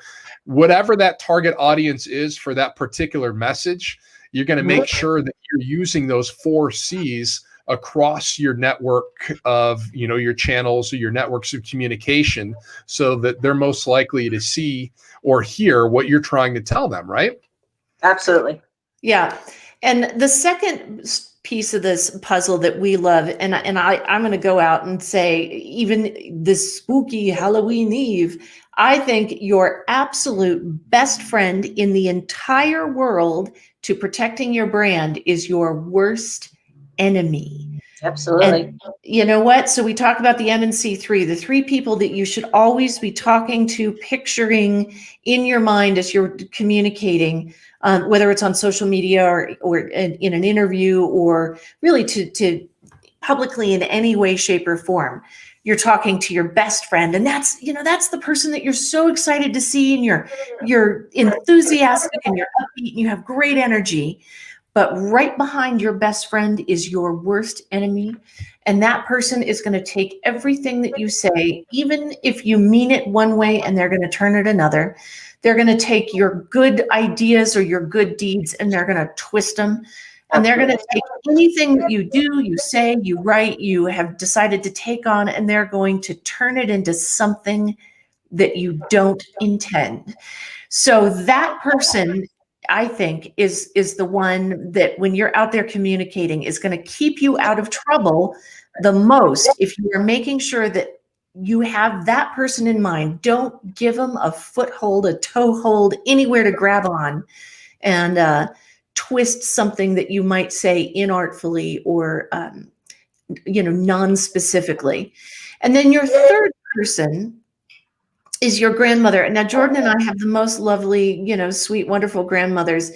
whatever that target audience is for that particular message, you're going to make sure that you're using those 4 Cs across your network of, your channels or your networks of communication so that they're most likely to see or hear what you're trying to tell them, right? Absolutely. Yeah. And the second piece of this puzzle that we love, and I'm going to go out and say, even this spooky Halloween Eve, I think your absolute best friend in the entire world to protecting your brand is your worst enemy. Absolutely. And you know what? So we talk about the M&C 3, the 3 people that you should always be talking to, picturing in your mind as you're communicating, whether it's on social media or in an interview or really to publicly in any way, shape, or form. You're talking to your best friend, and that's the person that you're so excited to see, and you're enthusiastic and you're upbeat and you have great energy. But right behind your best friend is your worst enemy. And that person is going to take everything that you say, even if you mean it one way and they're going to turn it another. They're going to take your good ideas or your good deeds and they're going to twist them. And they're going to take anything that you do, you say, you write, you have decided to take on, and they're going to turn it into something that you don't intend. So that person, I think, is the one that when you're out there communicating is going to keep you out of trouble the most. If you are making sure that you have that person in mind, don't give them a foothold, a toehold, anywhere to grab on and twist something that you might say inartfully or non-specifically. And then your third person is your grandmother. Now, Jordan and I have the most lovely, sweet, wonderful grandmothers.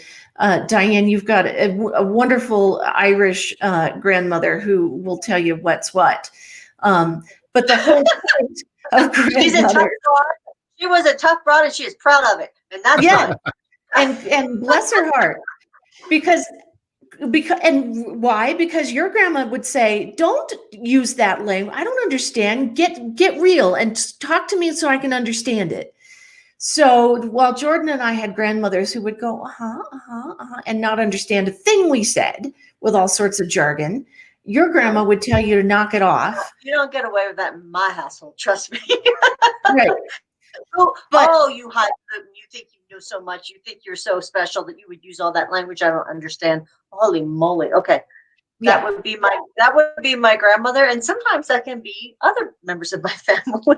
Diane, you've got a wonderful Irish grandmother who will tell you what's what. But the whole point of She's a tough broad. She was a tough broad, and she is proud of it. And that's fun. And bless her heart, because and why? Because your grandma would say, don't use that language. I don't understand. Get real and talk to me so I can understand it. So while Jordan and I had grandmothers who would go, and not understand a thing we said with all sorts of jargon, your grandma would tell you to knock it off. You don't get away with that in my household. Trust me. Right. You hide them. You think you know so much. You think you're so special that you would use all that language I don't understand. Holy moly. Okay. That would be my grandmother. And sometimes that can be other members of my family.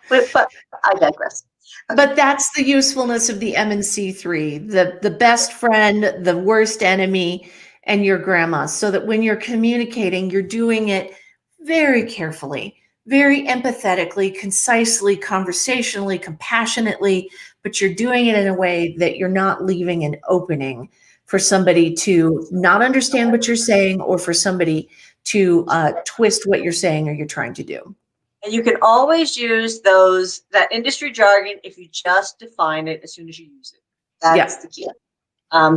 but I digress. But that's the usefulness of the M&C 3, the best friend, the worst enemy. and your grandma, so that when you're communicating, you're doing it very carefully, very empathetically, concisely, conversationally, compassionately, but you're doing it in a way that you're not leaving an opening for somebody to not understand what you're saying, or for somebody to twist what you're saying or you're trying to do. And you can always use that industry jargon if you just define it as soon as you use it. That's the key.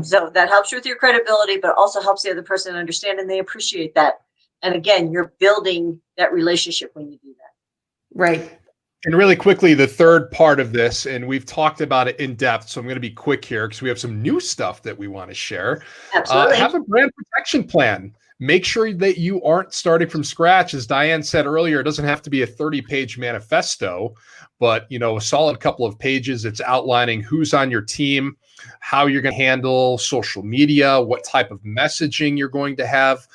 So that helps you with your credibility, but also helps the other person understand, and they appreciate that. And again, you're building that relationship when you do that. Right. And really quickly, the third part of this, and we've talked about it in depth, so I'm going to be quick here because we have some new stuff that we want to share. Absolutely. Have a brand protection plan. Make sure that you aren't starting from scratch. As Diane said earlier, it doesn't have to be a 30-page manifesto, but a solid couple of pages. It's outlining who's on your team, how you're going to handle social media, what type of messaging you're going to have,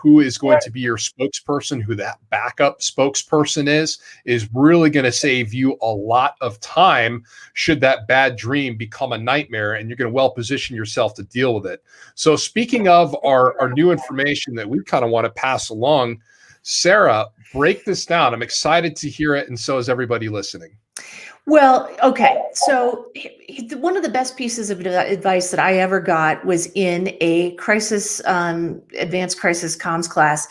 who is going to be your spokesperson, who that backup spokesperson is really going to save you a lot of time should that bad dream become a nightmare, and you're going to well position yourself to deal with it. So speaking of our new information that we kind of want to pass along, Sarah, break this down. I'm excited to hear it, and so is everybody listening. Well, okay. So one of the best pieces of advice that I ever got was in a advanced crisis comms class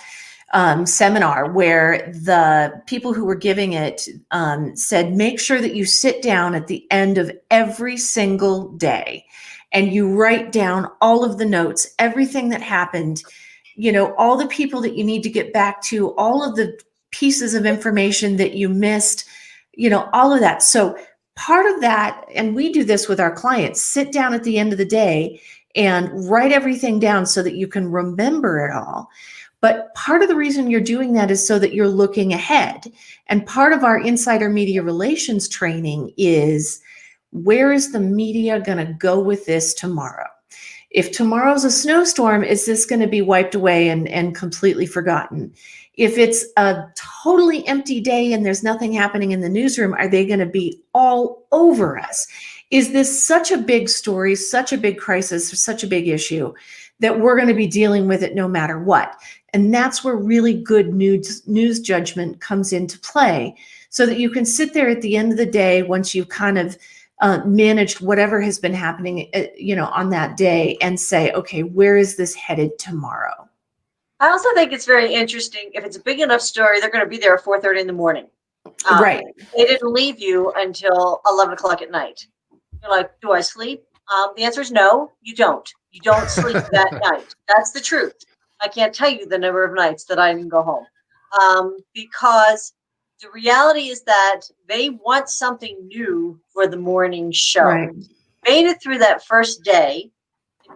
seminar, where the people who were giving it said, make sure that you sit down at the end of every single day and you write down all of the notes, everything that happened, all the people that you need to get back to, all of the pieces of information that you missed, all of that. So part of that, and we do this with our clients, sit down at the end of the day and write everything down so that you can remember it all. But part of the reason you're doing that is so that you're looking ahead. And part of our insider media relations training is, where is the media going to go with this tomorrow? If tomorrow's a snowstorm, is this going to be wiped away and completely forgotten? If it's a totally empty day and there's nothing happening in the newsroom, are they going to be all over us? Is this such a big story, such a big crisis, such a big issue that we're going to be dealing with it no matter what? And that's where really good news judgment comes into play, so that you can sit there at the end of the day, once you've kind of managed whatever has been happening, on that day, and say, okay, where is this headed tomorrow? I also think it's very interesting. If it's a big enough story, they're going to be there at 4:30 in the morning. Right. They didn't leave you until 11 o'clock at night. You're like, do I sleep? The answer is no, you don't. You don't sleep that night. That's the truth. I can't tell you the number of nights that I didn't go home, because the reality is that they want something new for the morning show. Right. Made it through that first day.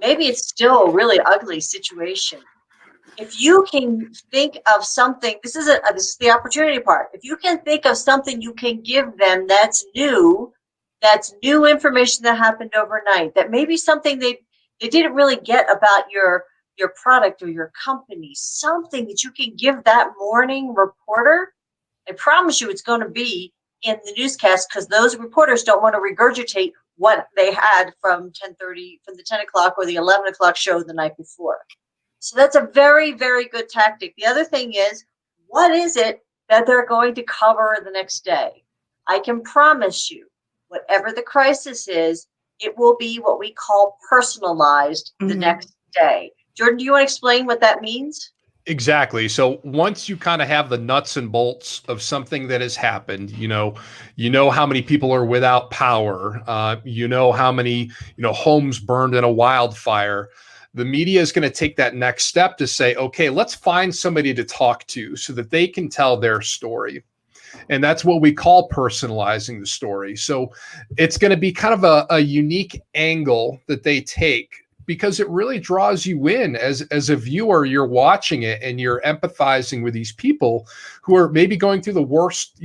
Maybe it's still a really ugly situation. If you can think of something, this is the opportunity part. If you can think of something you can give them that's new information that happened overnight, that maybe something they didn't really get about your product or your company, something that you can give that morning reporter, I promise you it's going to be in the newscast, because those reporters don't want to regurgitate what they had from the 10 o'clock or the 11 o'clock show the night before. So that's a very, very good tactic. The other thing is, what is it that they're going to cover the next day? I can promise you, whatever the crisis is, it will be what we call personalized the next day. Jordan, do you want to explain what that means? Exactly. So once you kind of have the nuts and bolts of something that has happened, you know how many people are without power, how many, homes burned in a wildfire. The media is going to take that next step to say, okay, let's find somebody to talk to so that they can tell their story. And that's what we call personalizing the story. So it's going to be kind of a unique angle that they take, because it really draws you in as a viewer. You're watching it and you're empathizing with these people who are maybe going through the worst,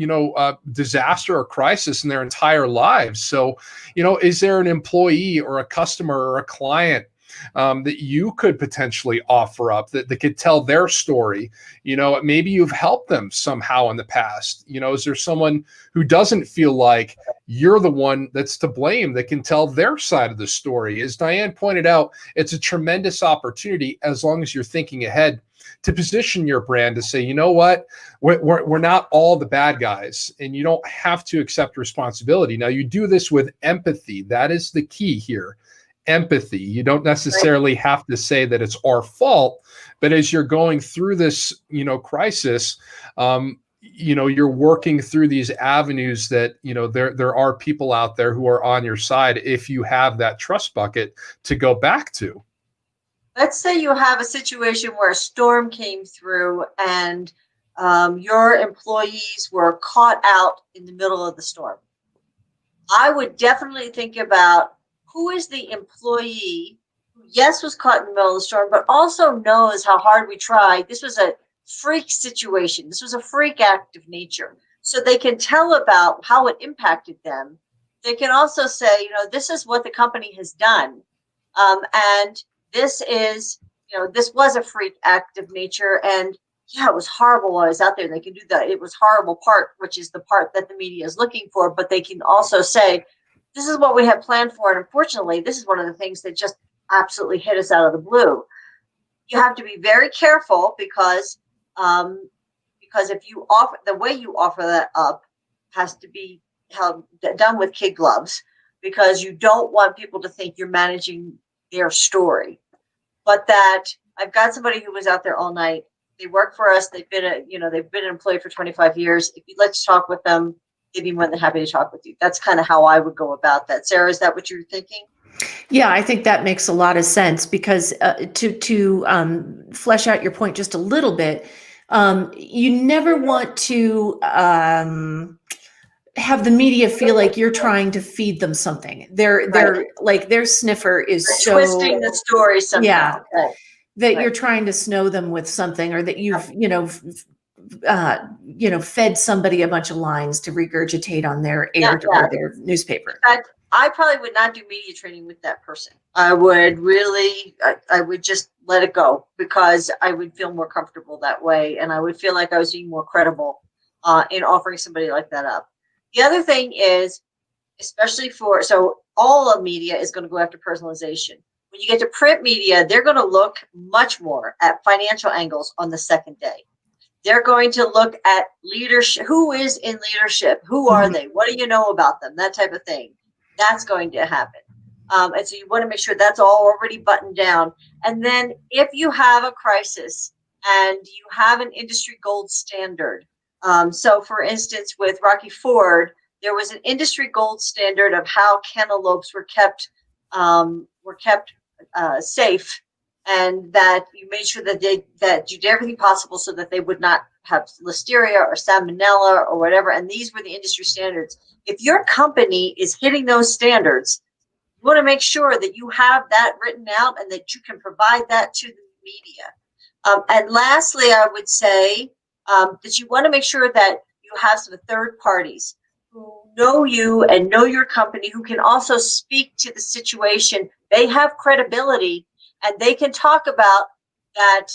disaster or crisis in their entire lives. So, is there an employee or a customer or a client that you could potentially offer up that could tell their story? Maybe you've helped them somehow in the past. Is there someone who doesn't feel like you're the one that's to blame that can tell their side of the story? As Diane pointed out, it's a tremendous opportunity, as long as you're thinking ahead, to position your brand to say, you know what, we're not all the bad guys, and you don't have to accept responsibility. Now, you do this with empathy. That is the key here. Empathy. You don't necessarily have to say that it's our fault, but as you're going through this, crisis, you're working through these avenues that, there are people out there who are on your side if you have that trust bucket to go back to. Let's say you have a situation where a storm came through and your employees were caught out in the middle of the storm. I would definitely think about who is the employee who, yes, was caught in the middle of the storm, but also knows how hard we tried. This was a freak situation. This was a freak act of nature. So they can tell about how it impacted them. They can also say, this is what the company has done. And this is, this was a freak act of nature. And yeah, it was horrible while I was out there. They can do that. It was horrible part, which is the part that the media is looking for. But they can also say, this is what we have planned for. And unfortunately, this is one of the things that just absolutely hit us out of the blue. You have to be very careful because if you offer, the way you offer that up has to be done with kid gloves, because you don't want people to think you're managing their story. But that I've got somebody who was out there all night. They work for us. They've been an employee for 25 years. If you'd like to talk with them, they'd be more than happy to talk with you. That's kind of how I would go about that. Sarah, is that what you're thinking? Yeah, I think that makes a lot of sense, because to flesh out your point just a little bit, you never want to have the media feel like you're trying to feed them something. They're like, their sniffer is so twisting the story somehow. Yeah, right. that you're trying to snow them with something, or that you've fed somebody a bunch of lines to regurgitate on their air or their newspaper. I probably would not do media training with that person. I would just let it go, because I would feel more comfortable that way, and I would feel like I was being more credible in offering somebody like that up. The other thing is, especially so all of media is going to go after personalization. When you get to print media, they're going to look much more at financial angles on the second day. They're going to look at leadership. Who is in leadership? Who are they? What do you know about them? That type of thing. That's going to happen. And so you want to make sure that's all already buttoned down. And then if you have a crisis and you have an industry gold standard. So for instance, with Rocky Ford, there was an industry gold standard of how cantaloupes were kept safe, and that you made sure that you did everything possible so that they would not have listeria or salmonella or whatever. And these were the industry standards. If your company is hitting those standards, you want to make sure that you have that written out and that you can provide that to the media. And lastly, I would say that you want to make sure that you have some third parties who know you and know your company, who can also speak to the situation. They have credibility, and they can talk about that.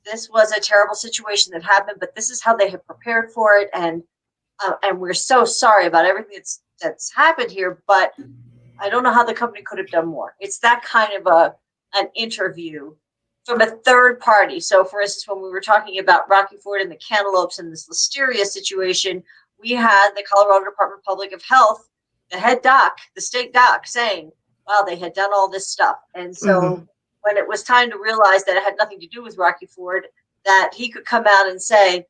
This was a terrible situation that happened, but this is how they have prepared for it, and we're so sorry about everything that's happened here. But I don't know how the company could have done more. It's that kind of an interview from a third party. So, for instance, when we were talking about Rocky Ford and the cantaloupes and this listeria situation, we had the Colorado Department of Public Health, the head doc, the state doc, saying, wow, they had done all this stuff. And so when it was time to realize that it had nothing to do with Rocky Ford, that he could come out and say,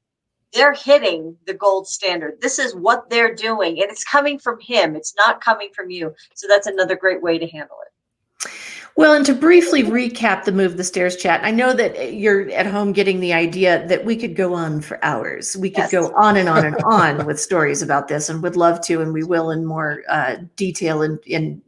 they're hitting the gold standard. This is what they're doing. And it's coming from him. It's not coming from you. So that's another great way to handle it. Well, and to briefly recap the Move the Stairs chat, I know that you're at home getting the idea that we could go on for hours. We could go on and on and on with stories about this, and would love to, and we will in more detail in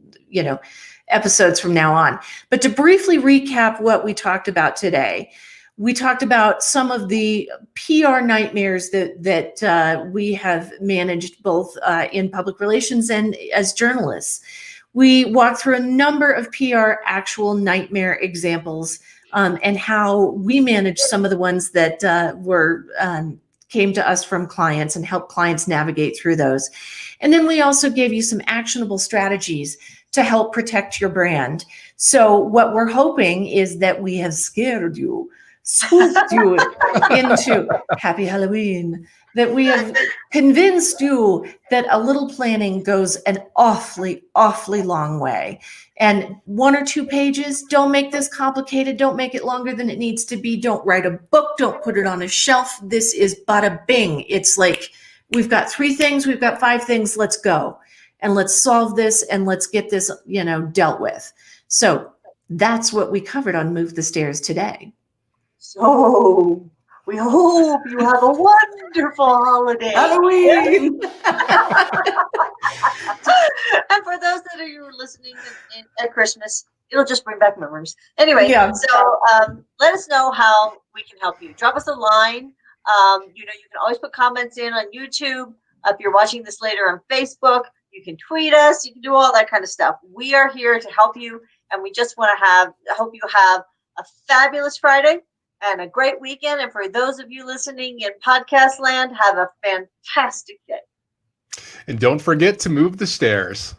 episodes from now on. But to briefly recap what we talked about today, we talked about some of the PR nightmares that we have managed both in public relations and as journalists. We walk through a number of PR actual nightmare examples and how we manage some of the ones that came to us from clients and help clients navigate through those. And then we also gave you some actionable strategies to help protect your brand. So what we're hoping is that we have scared you, spooked you into Happy Halloween, that we have convinced you that a little planning goes an awfully, awfully long way. And 1 or 2 pages, don't make this complicated. Don't make it longer than it needs to be. Don't write a book. Don't put it on a shelf. This is bada bing. It's like, we've got 3 things. We've got 5 things. Let's go. And let's solve this and let's get this, dealt with. So that's what we covered on Move the Stairs today. So we hope you have a wonderful holiday. Halloween. And for those that are you listening at Christmas, it'll just bring back memories. Anyway, Yeah. So let us know how we can help you. Drop us a line. You can always put comments in on YouTube. If you're watching this later on Facebook, you can tweet us. You can do all that kind of stuff. We are here to help you, and we just want to hope you have a fabulous Friday and a great weekend. And for those of you listening in podcast land, have a fantastic day. And don't forget to move the stairs.